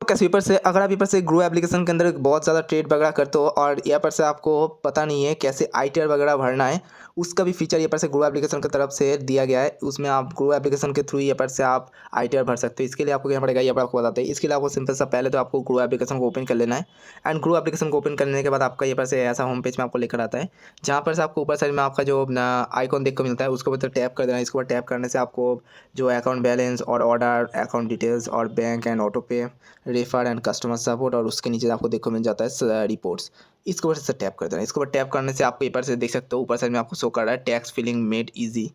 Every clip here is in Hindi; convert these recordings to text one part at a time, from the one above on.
कैसे ऊपर से अगर आप ऊपर से ग्रो एप्लीकेशन के अंदर बहुत ज़्यादा ट्रेड वगैरह करते हो और यहाँ पर से आपको पता नहीं है कैसे आईटीआर वगैरह भरना है, उसका भी फीचर यहाँ पर से ग्रो एप्लीकेशन की तरफ से दिया गया है। उसमें आप ग्रो एप्लीकेशन के थ्रू यहाँ पर से आप आईटीआर भर सकते हो। इसके लिए आपको क्या पड़ेगा, यहाँ पर आपको बताते हैं। इसके लिए आपको सिंपल सा पहले तो आपको ग्रो एप्लीकेशन को ओपन कर लेना है। एंड ग्रो एप्लीकेशन को ओपन करने के बाद आपका यहाँ पर से ऐसा होम पेज में आपको लेकर आता है, जहाँ पर से आपको ऊपर साइड में आपका जो आइकॉन देख को मिलता है उसके ऊपर टैप कर देना है। इसके ऊपर टैप करने से आपको जो अकाउंट बैलेंस और ऑर्डर, अकाउंट डिटेल्स और बैंक एंड ऑटो पे, रेफर एंड कस्टमर सपोर्ट और उसके नीचे आपको देखो मिल जाता है रिपोर्ट्स। इसके ऊपर से टैप कर देना है। इसके ऊपर टैप करने से आपको ऊपर से देख सकते हो, ऊपर साइड में आपको शो कर रहा है टैक्स फिलिंग मेड इजी।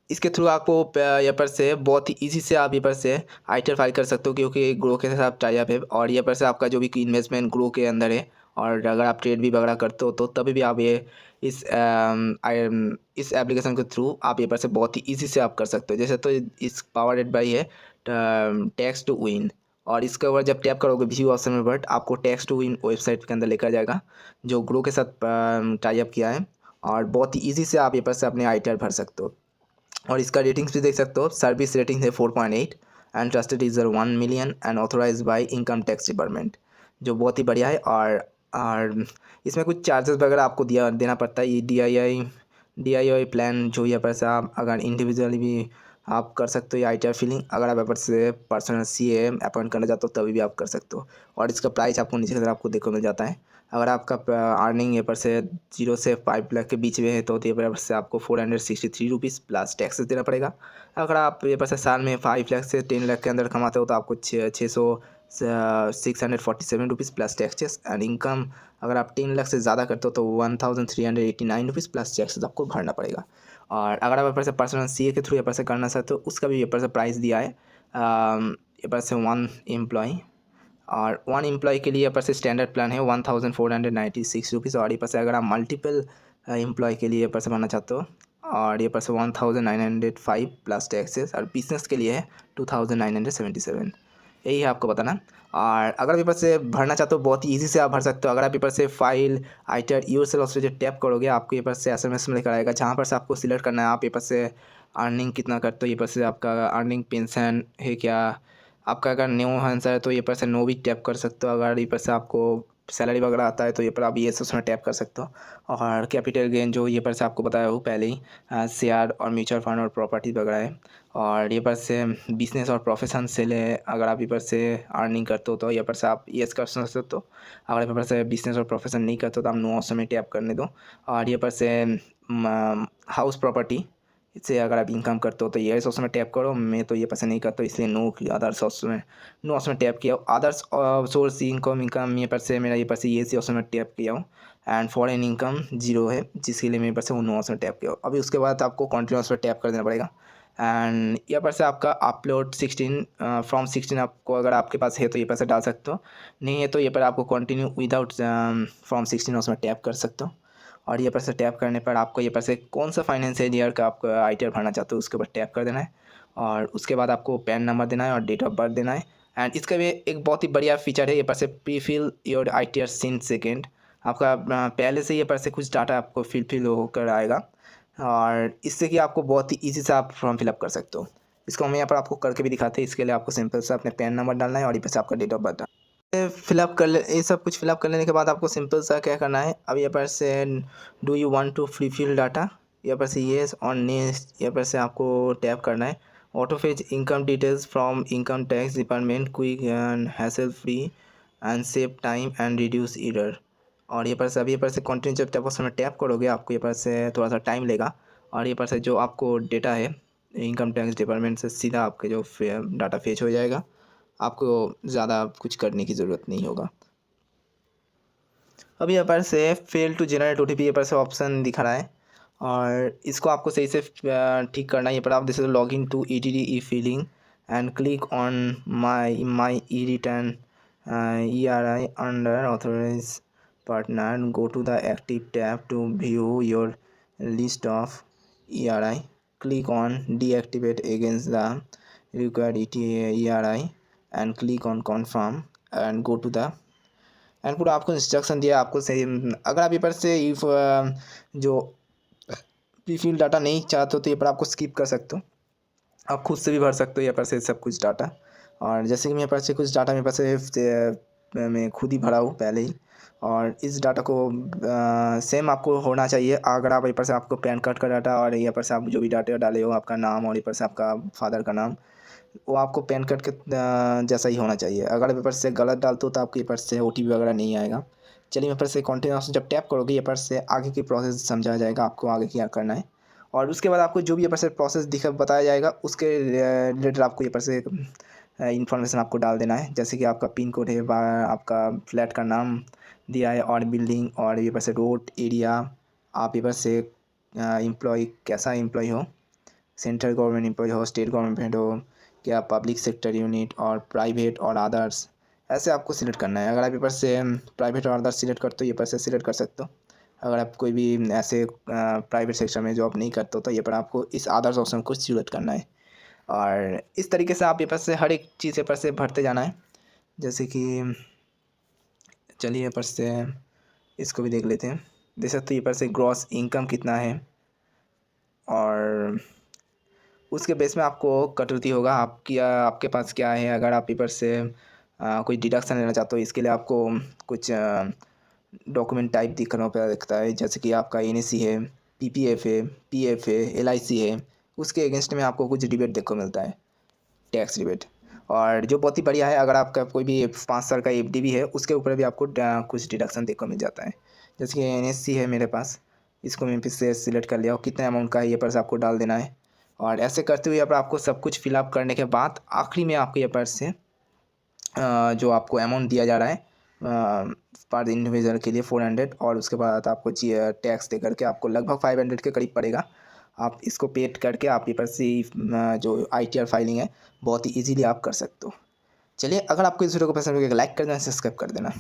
इसके थ्रू आपको यहाँ पर से बहुत ही ईजी से आप यहाँ पर से आईटीआर फाइल कर सकते हो, क्योंकि ग्रो के साथ टाई अप है और यहाँ पर से आपका जो भी इन्वेस्टमेंट ग्रो के अंदर है और अगर आप ट्रेड भी वगैरह करते हो तो तभी भी आप ये इस एप्लीकेशन के थ्रू आप यहाँ पर से बहुत ही ईजी से आप कर सकते हो। जैसे तो इस पावर्ड बाई है टैक्स टू विन, और इसके ऊपर जब टैप करोगे व्यू ऑप्शन में बट आपको टैक्स टू विन वेबसाइट के अंदर लेकर जाएगा जो ग्रो के साथ टाई अप किया है, और बहुत ही ईजी से आप यहाँ पर से अपने आईटीआर भर सकते हो। और इसका रेटिंग्स भी देख सकते हो। सर्विस रेटिंग है 4.8 and trusted user 1 million and authorize by income tax department, जो बहुत ही बढ़िया है। और इसमें कुछ चार्जेस वगैरह आपको देना पड़ता है। ये डी आई प्लान जो यहाँ पर से आप अगर इंडिविजुअली भी आप कर सकते हो ये आईटीआर फिलिंग। अगर आप यहाँ पर से पर्सनल सीए अपॉइंट करना चाहते हो तभी भी आप कर सकते हो। और इसका प्राइस आपको नीचे की तरफ आपको देखो मिल जाता है। अगर आपका अर्निंग यहाँ पर से 0 से 5 लाख के बीच में है तो यहाँ पर से आपको 463 रुपीज़ प्लस टैक्सेस देना पड़ेगा। अगर आप यहाँ पर से साल में 5 लाख से 10 लाख के अंदर कमाते हो तो आपको 647 rupees plus taxes. And income अगर आप 10 लाख से ज़्यादा करते हो तो 1389 रुपीज़ प्लस टैक्सेस आपको भरना पड़ेगा। और अगर आप यहाँ पर से पर्सनल सीए के थ्रू यहाँ पर से करना चाहते हो उसका भी यहाँ पर से प्राइस दिया है। यहाँ पर से 1 एम्प्लॉय, और 1 एम्प्लॉय के लिए यहाँ पर से स्टैंडर्ड प्लान है 1496 रुपीज़। और ये पर से अगर आप मल्टीपल एम्प्लॉय के लिए यहाँ पर से बनना चाहते हो और ये पर से 1905 प्लस टैक्सेस, और बिजनेस के लिए है 2977। यही है आपको बताना। और अगर पेपर से भरना चाहते हो बहुत ही ईजी से आप भर सकते हो। अगर आप पेपर से फाइल आईटीआर यूरसेल्फ उस पर जो टैप करोगे आपको ये पर से एसएमएस में लेकर आएगा, जहाँ पर से आपको सिलेक्ट करना है आप पेपर से अर्निंग कितना करते हो। ये पर से आपका अर्निंग पेंशन है क्या, आपका अगर न्यू आंसर है तो ये पर से नो भी टैप कर सकते हो। अगर ये पर से आपको सैलरी वगैरह आता है तो ये पर आप ये उसमें टैप कर सकते हो। और कैपिटल गेन जो ये पर से आपको बताया हो पहले ही, शेयर और म्यूचुअल फंड और प्रॉपर्टी वगैरह है। और ये पर से बिजनेस और प्रोफेशन से ले, अगर आप ये पर से अर्निंग करते हो तो ये पर से आप येस कर सकते हो। अगर ये पर से बिजनेस और प्रोफेशन नहीं करते हो तो आप नो ऑप्शन में टैप करने दो। और ये पर से हाउस प्रॉपर्टी इससे अगर आप इनकम करते हो तो ये ऑप्शन में टैप करो। मैं तो ये पसंद नहीं करता इसलिए नो किया, अदर्स ऑप्शन में नो ऑप्शन में टैप किया। अदर्स सोर्स इनकम ये पर से मेरा ये पर से ये सी ऑप्शन में टैप किया हूँ। एंड फॉरेन इनकम 0 है जिसके लिए मेरे पर से वो नो ऑप्शन में टैप किया हूँ। अभी उसके बाद आपको कंटिन्यूस पर टैप कर देना पड़ेगा। एंड यहाँ पर से आपका अपलोड 16 फ्रॉम 16 आपको अगर आपके पास है तो ये पर से डाल सकते हो, नहीं है तो ये पर आपको कंटिन्यू विदाउट फ्रॉम 16 उसमें टैप कर सकते हो। और ये पर से टैप करने पर आपको ये पर से कौन सा फाइनेंशियल ईयर का आप आईटीआर भरना चाहते हो उसके ऊपर टैप कर देना है। और उसके बाद आपको पैन नंबर देना है और डेट ऑफ बर्थ देना है। एंड इसका भी एक बहुत ही बढ़िया फीचर है, ये पर से pre fill your ITR since second. आपका पहले से ये पर से कुछ डाटा आपको फिल होकर आएगा, और इससे कि आपको बहुत ही ईजी से आप फॉर्म फिलअप कर सकते हो। इसको हम यहाँ पर आपको करके भी दिखाते हैं। इसके लिए आपको सिंपल से अपने पैन नंबर डालना है और ये पर से आपका डेट ऑफ बर्थ फिलअप कर ले। ये सब कुछ फिलअप कर लेने के बाद आपको सिंपल सा क्या करना है, अब यहाँ पर से do you want to pre fill data, यहाँ पर से येस और नेक्स्ट यहाँ पर से आपको टैप करना है। Auto fetch income details from income tax department, quick and hassle free and save time and reduce error. और ये पर से अभी ये पर से कंटिन्यू जब टैप उसमें टैप करोगे आपको ये पर से थोड़ा सा टाइम लेगा, और ये पर से जो आपको डेटा है इनकम टैक्स डिपार्टमेंट से सीधा आपके जो डाटा फेच हो जाएगा। आपको ज़्यादा कुछ करने की ज़रूरत नहीं होगा। अब यहाँ पर से फेल टू जनरेट ओटीपी ये पर से ऑप्शन दिखा रहा है, और इसको आपको सही से ठीक करना है। ये पर आप जैसे log in to ITD e filing and click on my e return ERI under authorise partner, go to the active tab to view your list of ERI, click on deactivate against the required ERI and click on confirm and go to the. And पूरा आपको इंस्ट्रक्शन दिया आपको सही। अगर आप ये पर से इफ जो प्रीफिल डाटा नहीं चाहते हो तो ये पर आपको स्किप कर सकते हो, आप खुद से भी भर सकते हो यहाँ पर से सब कुछ डाटा। और जैसे कि मेरे पास से कुछ डाटा मेरे पास से मैं खुद ही भरा हूँ पहले ही, और इस डाटा को सेम आपको होना चाहिए। अगर आप यहाँ पर से आपको पैन कार्ड का डाटा और यहाँ पर से आप जो भी डाटा डाले हो, आपका नाम और यहाँ पर से आपका फादर का नाम, वो आपको पैन कार्ड के जैसा ही होना चाहिए। अगर पेपर से गलत डालते हो तो आपके पेपर से OTP वगैरह नहीं आएगा। चलिए पेपर से कंटिन्यूस जब टैप करोगे यहाँ पर से आगे की प्रोसेस समझाया जाएगा, आपको आगे क्या करना है। और उसके बाद आपको जो भी यहाँ पर से प्रोसेस दिखा बताया जाएगा उसके रिलेटेड आपको यहाँ पर से इन्फॉर्मेशन आपको डाल देना है। जैसे कि आपका पिन कोड है, आपका फ्लैट का नाम दिया है और बिल्डिंग, और यहाँ पर से रोड एरिया, आप यहाँ पर से एम्प्लॉय कैसा एम्प्लॉय हो, सेंट्रल गवर्नमेंट एम्प्लॉय हो, स्टेट गवर्नमेंट हो, क्या पब्लिक सेक्टर यूनिट और प्राइवेट और अदर्स, ऐसे आपको सिलेक्ट करना है। अगर आप पेपर से प्राइवेट और अदर्स सिलेक्ट करते हो ये पर से सिलेक्ट कर सकते हो। अगर आप कोई भी ऐसे प्राइवेट सेक्टर में जॉब नहीं करते हो तो ये पर आपको इस अदर्स ऑप्शन को सिलेक्ट करना है। और इस तरीके से आप पेपर से हर एक चीज़ पेपर से भरते जाना है। जैसे कि चलिए पेपर से इसको भी देख लेते हैं। देख सकते हो पेपर से ग्रॉस इनकम कितना है, और उसके बेस में आपको कटौती होगा आपकी, आपके पास क्या है। अगर आप पेपर से कोई डिडक्शन लेना चाहते हो, इसके लिए आपको कुछ डॉक्यूमेंट टाइप दिखता है। जैसे कि आपका NAC है, PPF है, PF है, LIC है, उसके अगेंस्ट में आपको कुछ डिबेट देखने को मिलता है, टैक्स रिबेट। और जो बहुत ही बढ़िया है, अगर आपका कोई भी 5 साल का FD भी है उसके ऊपर भी आपको कुछ डिडक्शन देखने को मिल जाता है। जैसे कि NSC है मेरे पास, इसको मैं फिर से सिलेक्ट कर लिया और कितना अमाउंट का है ये पर से आपको डाल देना है। और ऐसे करते हुए यहाँ पर आपको सब कुछ फिलअप करने के बाद आखिरी में आपके यहाँ पर से जो आपको अमाउंट दिया जा रहा है पर इंडिविजुअल के लिए 400, और उसके बाद आपको टैक्स दे करके आपको लगभग 500 के करीब पड़ेगा। आप इसको पेड करके आप पेपर से जो ITR फाइलिंग है बहुत ही ईजीली आप कर सकते हो। चलिए, अगर आपको इस वीडियो को पसंद लगे लाइक कर देना, सब्सक्राइब कर देना।